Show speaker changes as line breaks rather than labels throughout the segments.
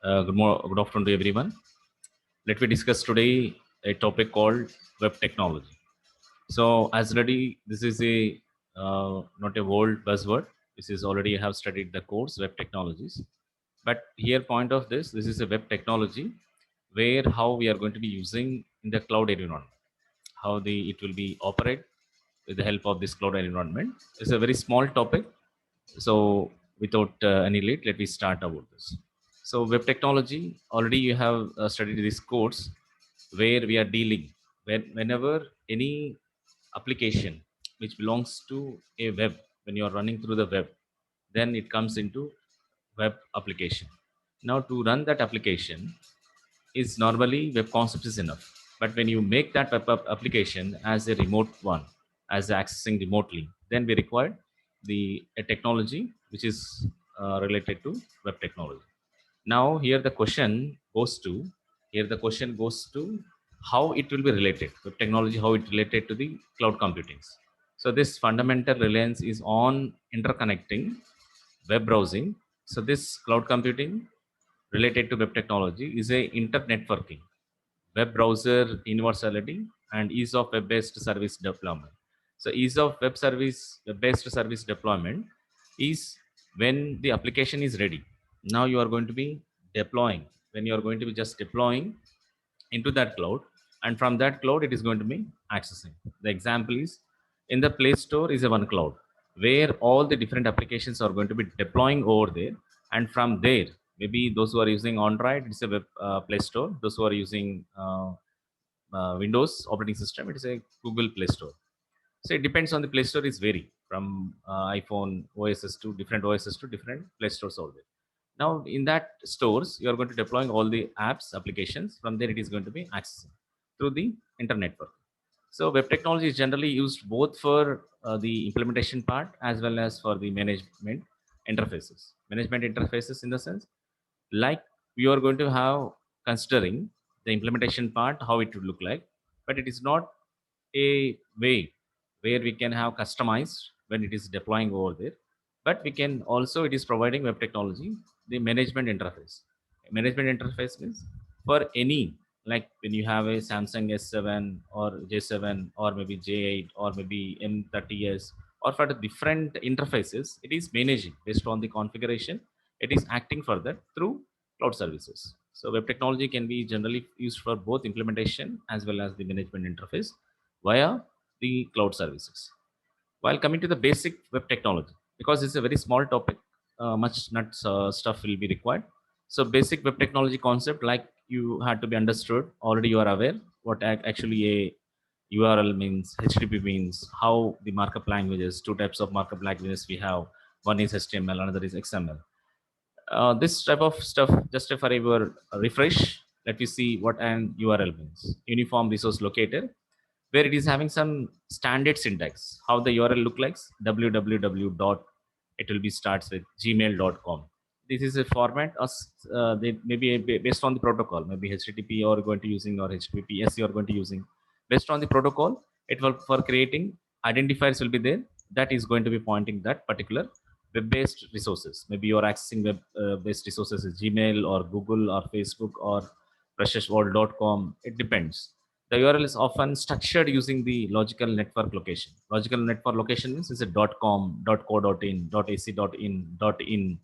Good afternoon to everyone. Let me discuss today a topic called web technology. So, as already, this is a not a old buzzword. This is already I have studied the course web technologies. But here, point of this is a web technology where how we are going to be using in the cloud environment, how the it will be operate with the help of this cloud environment. It's a very small topic. So, without any late, let me start about this. So web technology, already you have studied this course where we are dealing whenever any application which belongs to a web, when you are running through the web, then it comes into web application. Now to run that application is normally web concept is enough. But when you make that application as a remote one, as accessing remotely, then we require the a technology which is related to web technology. Now here the question goes to how it will be related web technology, how it related to the cloud computings. So this fundamental reliance is on interconnecting web browsing. So this cloud computing related to web technology is a internetworking, web browser universality, and ease of web-based service deployment. So ease of web-based service deployment is when the application is ready. Now you are going to be deploying. When you are going to be just deploying into that cloud, and from that cloud it is going to be accessing. The example is in the Play Store is a one cloud where all the different applications are going to be deploying over there, and from there maybe those who are using Android, it's a web Play Store. Those who are using Windows operating system, it is a Google Play Store. So it depends on the Play Store is vary from iPhone OSs to different OSs to different Play Stores over there. Now in that stores, you are going to deploying all the apps, applications. From there, it is going to be accessing through the internet network. So web technology is generally used both for the implementation part as well as for the management interfaces. Management interfaces in the sense like we are going to have considering the implementation part, how it would look like, but it is not a way where we can have customized when it is deploying over there, but we can also it is providing web technology the management interface. Management interface means for any, like when you have a Samsung S7 or J7 or maybe J8 or maybe M30s, or for the different interfaces, it is managing based on the configuration. It is acting for that through cloud services. So web technology can be generally used for both implementation as well as the management interface via the cloud services. While coming to the basic web technology, because it's a very small topic, much not stuff will be required. So basic web technology concept, like you had to be understood already, you are aware what actually a URL means, HTTP means, how the markup languages, two types of markup languages we have. One is HTML, another is XML. This type of stuff, just for your refresh, let me see what an URL means. Uniform resource locator, where it is having some standard syntax. How the URL look like? www dot. It will be starts with gmail.com. This is a format. They maybe based on the protocol, maybe HTTP or going to using or HTTPS you are going to using. Based on the protocol, it will for creating identifiers will be there. That is going to be pointing that particular web-based resources. Maybe you're accessing web-based resources as Gmail or Google or Facebook or precious.com. It depends. The URL is often structured using the logical network location. Logical network location means it's a .com, .co.in, .ac.in,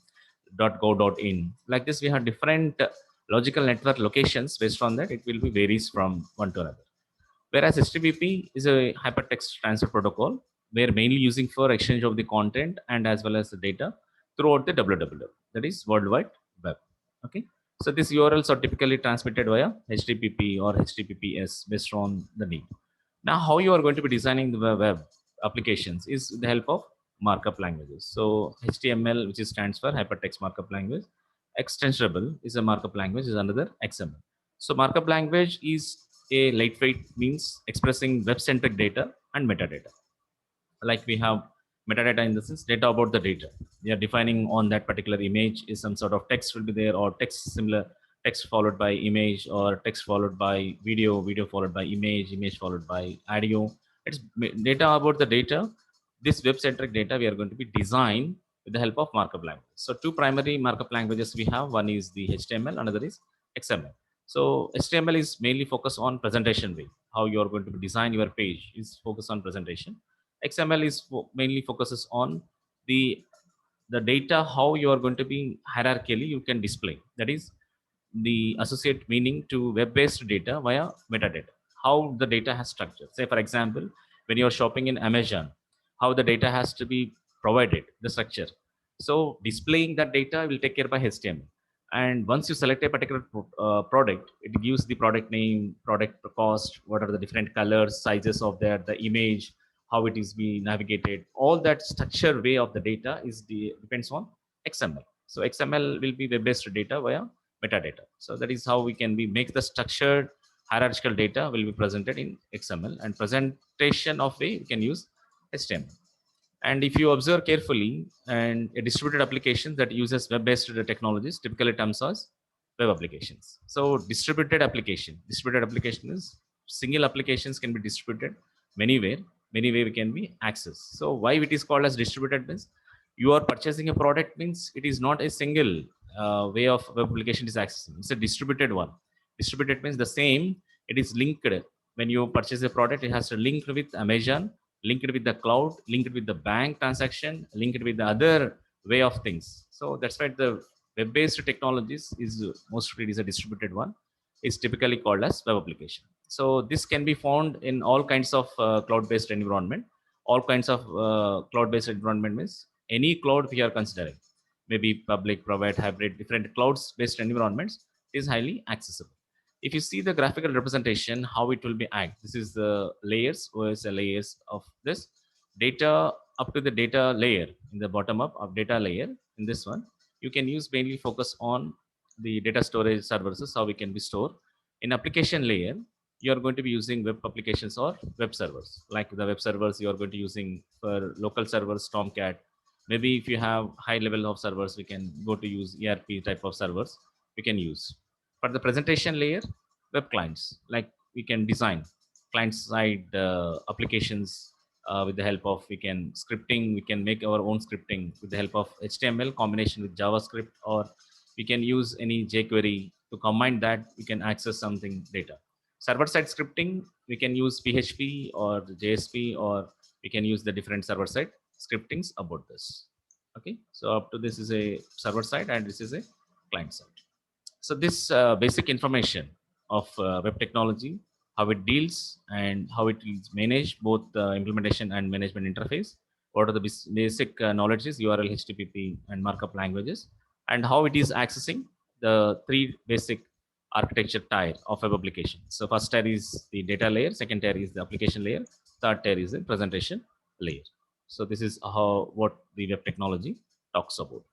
.go.in. Like this, we have different logical network locations. Based on that, it will be varies from one to another. Whereas HTTP is a hypertext transfer protocol, where mainly using for exchange of the content and as well as the data throughout the www, that is World Wide Web. Okay, so these URLs are typically transmitted via HTTP or HTTPS based on the need. Now, how you are going to be designing the web applications is with the help of markup languages. So HTML, which is stands for hypertext markup language. Extensible is a markup language, is another XML. So markup language is a lightweight means expressing web-centric data and metadata. Like we have metadata in the sense data about the data. We are defining on that particular image is some sort of text will be there, or text similar text followed by image, or text followed by video, video followed by image, image followed by audio. It's data about the data. This web-centric data we are going to be design with the help of markup language. So two primary markup languages we have. One is the HTML, another is XML. So HTML is mainly focused on presentation way. How you are going to design your page is focused on presentation. XML is mainly focuses on the data, how you are going to be hierarchically you can display. That is the associate meaning to web-based data via metadata. How the data has structure. Say for example, when you're shopping in Amazon, how the data has to be provided, the structure. So displaying that data will take care by HTML. And once you select a particular product, it gives the product name, product cost, what are the different colors, sizes of that, the image, how it is being navigated. All that structure way of the data is depends on XML. So XML will be web-based data via metadata. So that is how we can make the structured hierarchical data will be presented in XML, and presentation of way we can use HTML. And if you observe carefully, and a distributed application that uses web-based technologies typically terms as web applications. So distributed application is single applications can be distributed anywhere, many way we can be accessed. So why it is called as distributed means you are purchasing a product means it is not a single way of web application is accessing. It's a distributed one. Distributed means the same. It is linked. When you purchase a product, it has to link with Amazon, linked with the cloud, linked with the bank transaction, linked with the other way of things. So that's why the web-based technologies is mostly it is a distributed one. Is typically called as web application. So this can be found in all kinds of cloud-based environment. All kinds of cloud-based environment means any cloud we are considering, maybe public, private, hybrid, different clouds-based environments is highly accessible. If you see the graphical representation, how it will be act. This is the layers, or is the layers of this data up to the data layer in the bottom up of data layer. In this one, you can use mainly focus on the data storage services, how we can be stored. In application layer, you are going to be using web applications or web servers. Like the web servers, you are going to using for local servers, Tomcat. Maybe if you have high level of servers, we can go to use ERP type of servers we can use. For the presentation layer, web clients, like we can design client side applications with the help of we can scripting, we can make our own scripting with the help of HTML combination with JavaScript, or we can use any jQuery to combine that we can access something data. Server side scripting, we can use PHP or JSP, or we can use the different server side scriptings about this. Okay, so up to this is a server side and this is a client side. So this basic information of web technology, how it deals and how it is managed, both the implementation and management interface. What are the basic knowledges, URL, HTTP, and markup languages, and how it is accessing the three basic architecture tier of web application. So first tier is the data layer, second tier is the application layer, third tier is the presentation layer. So this is how what the web technology talks about.